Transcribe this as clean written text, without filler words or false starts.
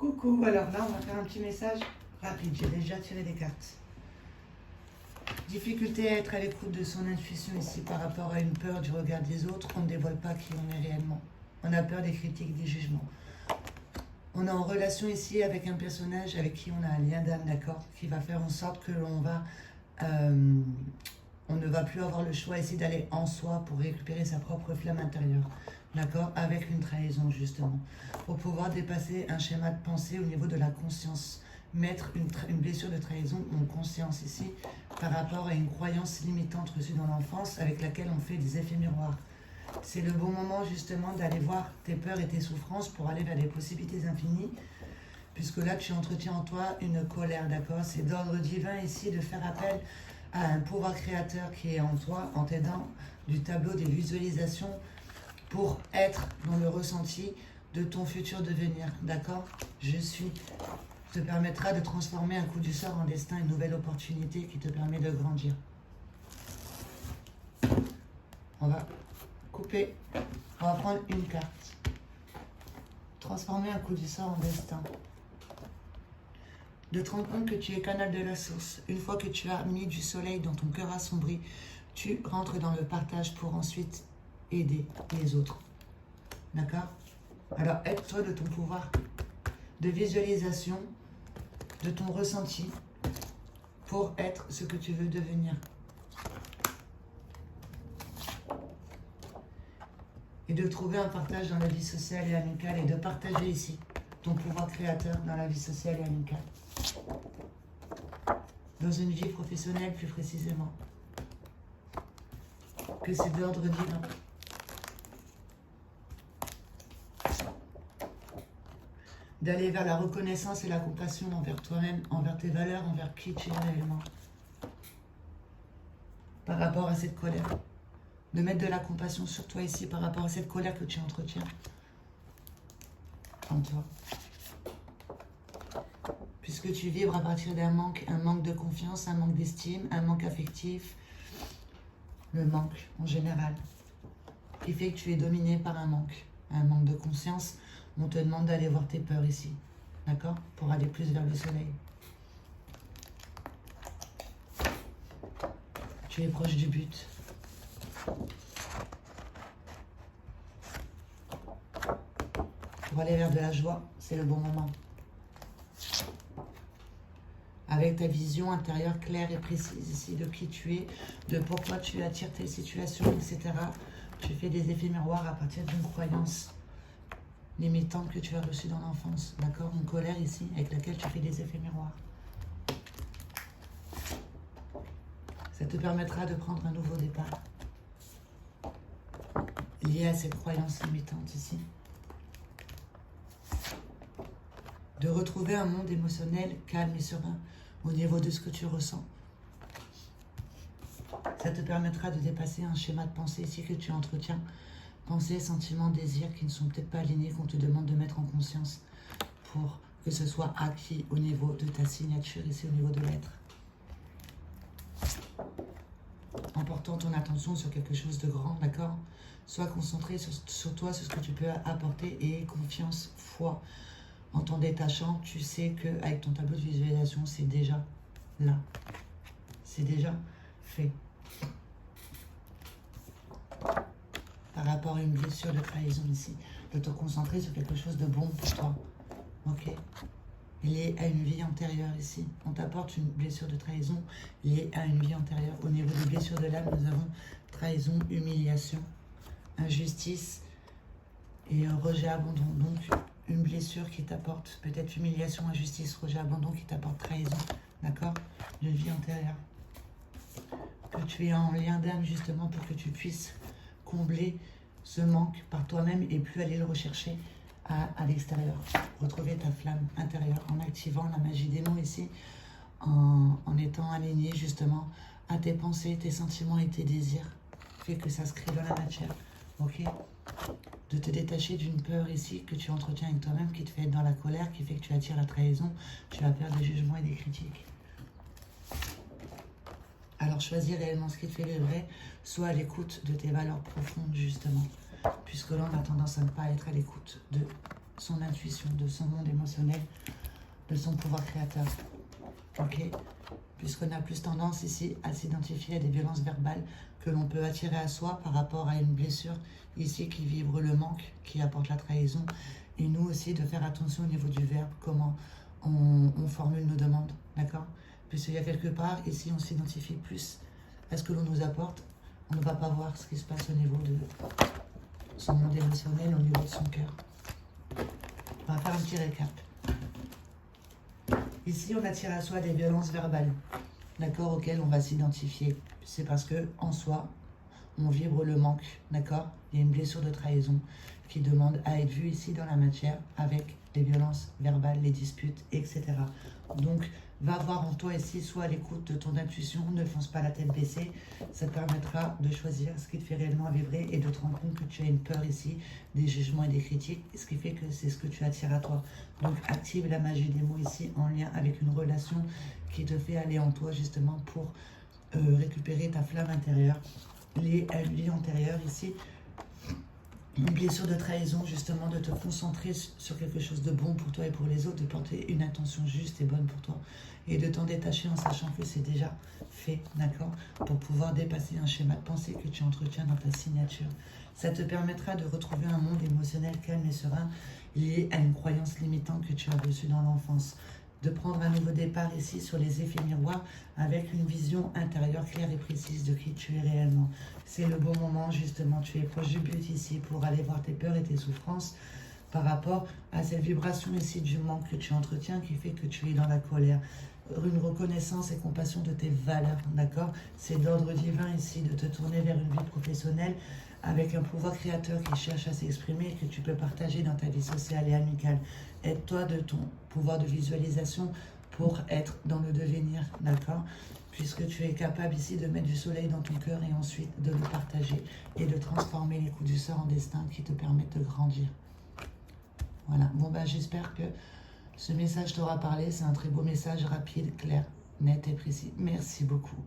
Coucou, alors là on va faire un petit message rapide, j'ai déjà tiré des cartes. Difficulté à être à l'écoute de son intuition ici par rapport à une peur du regard des autres, on ne dévoile pas qui on est réellement. On a peur des critiques, des jugements. On est en relation ici avec un personnage avec qui on a un lien d'âme, d'accord, qui va faire en sorte que on ne va plus avoir le choix ici d'aller en soi pour récupérer sa propre flamme intérieure, d'accord, avec une trahison justement, pour pouvoir dépasser un schéma de pensée au niveau de la conscience, mettre une blessure de trahison en conscience ici, par rapport à une croyance limitante reçue dans l'enfance avec laquelle on fait des effets miroirs. C'est le bon moment justement d'aller voir tes peurs et tes souffrances pour aller vers des possibilités infinies, puisque là tu entretiens en toi une colère, d'accord. C'est d'ordre divin ici de faire appel à un pouvoir créateur qui est en toi, en t'aidant du tableau des visualisations pour être dans le ressenti de ton futur devenir, d'accord. Je suis te permettra de transformer un coup du sort en destin, une nouvelle opportunité qui te permet de grandir. On va couper, on va prendre une carte. Transformer un coup du sort en destin. De te rendre compte que tu es canal de la source. Une fois que tu as mis du soleil dans ton cœur assombri, tu rentres dans le partage pour ensuite aider les autres. D'accord? Alors aide-toi de ton pouvoir de visualisation, de ton ressenti pour être ce que tu veux devenir. Et de trouver un partage dans la vie sociale et amicale et de partager ici ton pouvoir créateur dans la vie sociale et amicale. Dans une vie professionnelle plus précisément. Que c'est d'ordre divin. D'aller vers la reconnaissance et la compassion envers toi-même, envers tes valeurs, envers qui tu es réellement. Par rapport à cette colère. De mettre de la compassion sur toi ici par rapport à cette colère que tu entretiens en toi. Puisque tu vibres à partir d'un manque, un manque de confiance, un manque d'estime, un manque affectif, le manque en général, qui fait que tu es dominé par un manque de conscience. On te demande d'aller voir tes peurs ici, d'accord, pour aller plus vers le soleil. Tu es proche du but. Pour aller vers de la joie, c'est le bon moment. Avec ta vision intérieure claire et précise ici de qui tu es, de pourquoi tu attires tes situations, etc. Tu fais des effets miroirs à partir d'une croyance limitante que tu as reçue dans l'enfance. D'accord? Une colère ici avec laquelle tu fais des effets miroirs. Ça te permettra de prendre un nouveau départ. Lié à cette croyance limitante ici. De retrouver un monde émotionnel calme et serein au niveau de ce que tu ressens. Ça te permettra de dépasser un schéma de pensée ici que tu entretiens. Pensées, sentiments, désirs qui ne sont peut-être pas alignés, qu'on te demande de mettre en conscience pour que ce soit acquis au niveau de ta signature ici, au niveau de l'être. En portant ton attention sur quelque chose de grand, d'accord? Sois concentré sur toi, sur ce que tu peux apporter et aie confiance, foi. En t'en détachant, tu sais qu'avec ton tableau de visualisation, c'est déjà là. C'est déjà fait. Par rapport à une blessure de trahison ici. De te concentrer sur quelque chose de bon pour toi. Ok? Lié à une vie antérieure ici. On t'apporte une blessure de trahison liée à une vie antérieure. Au niveau des blessures de l'âme, nous avons trahison, humiliation, injustice et rejet, abandon. Donc, une blessure qui t'apporte peut-être humiliation, injustice, rejet, abandon, qui t'apporte trahison, d'accord, d'une vie antérieure. Que tu es en lien d'âme justement pour que tu puisses combler ce manque par toi-même et plus aller le rechercher à l'extérieur. Retrouver ta flamme intérieure en activant la magie des mots ici, en étant aligné justement à tes pensées, tes sentiments et tes désirs. Fait que ça se crée dans la matière, ok? De te détacher d'une peur ici que tu entretiens avec toi-même, qui te fait être dans la colère, qui fait que tu attires la trahison, tu as peur des jugements et des critiques. Alors choisis réellement ce qui te fait vibrer, sois à l'écoute de tes valeurs profondes justement, puisque là on a tendance à ne pas être à l'écoute de son intuition, de son monde émotionnel, de son pouvoir créateur. Ok? Puisqu'on a plus tendance ici à s'identifier à des violences verbales que l'on peut attirer à soi par rapport à une blessure ici qui vibre le manque, qui apporte la trahison. Et nous aussi de faire attention au niveau du verbe, comment on formule nos demandes, d'accord? Puisqu'il y a quelque part, ici on s'identifie plus à ce que l'on nous apporte, on ne va pas voir ce qui se passe au niveau de son monde émotionnel, au niveau de son cœur. On va faire un petit récap. Ici, on attire à soi des violences verbales, d'accord, auxquelles on va s'identifier. C'est parce que en soi, on vibre le manque, d'accord? Il y a une blessure de trahison qui demande à être vue ici dans la matière avec les violences verbales, les disputes, etc. Donc, va voir en toi ici, soit à l'écoute de ton intuition, ne fonce pas la tête baissée. Ça te permettra de choisir ce qui te fait réellement vibrer et de te rendre compte que tu as une peur ici, des jugements et des critiques, ce qui fait que c'est ce que tu attires à toi. Donc, active la magie des mots ici en lien avec une relation qui te fait aller en toi justement pour récupérer ta flamme intérieure, une vie antérieure ici, une blessure de trahison, justement, de te concentrer sur quelque chose de bon pour toi et pour les autres, de porter une intention juste et bonne pour toi, et de t'en détacher en sachant que c'est déjà fait, d'accord, pour pouvoir dépasser un schéma de pensée que tu entretiens dans ta signature. Ça te permettra de retrouver un monde émotionnel calme et serein lié à une croyance limitante que tu as reçue dans l'enfance. De prendre un nouveau départ ici sur les effets miroirs avec une vision intérieure claire et précise de qui tu es réellement. C'est le bon moment, justement, tu es proche du but ici pour aller voir tes peurs et tes souffrances par rapport à cette vibration ici du manque que tu entretiens qui fait que tu es dans la colère. Une reconnaissance et compassion de tes valeurs, d'accord? C'est d'ordre divin ici de te tourner vers une vie professionnelle avec un pouvoir créateur qui cherche à s'exprimer et que tu peux partager dans ta vie sociale et amicale. Aide-toi de ton pouvoir de visualisation pour être dans le devenir, d'accord? Puisque tu es capable ici de mettre du soleil dans ton cœur et ensuite de le partager et de transformer les coups du sort en destin qui te permettent de grandir. Voilà, bon ben j'espère que ce message t'aura parlé. C'est un très beau message, rapide, clair, net et précis. Merci beaucoup.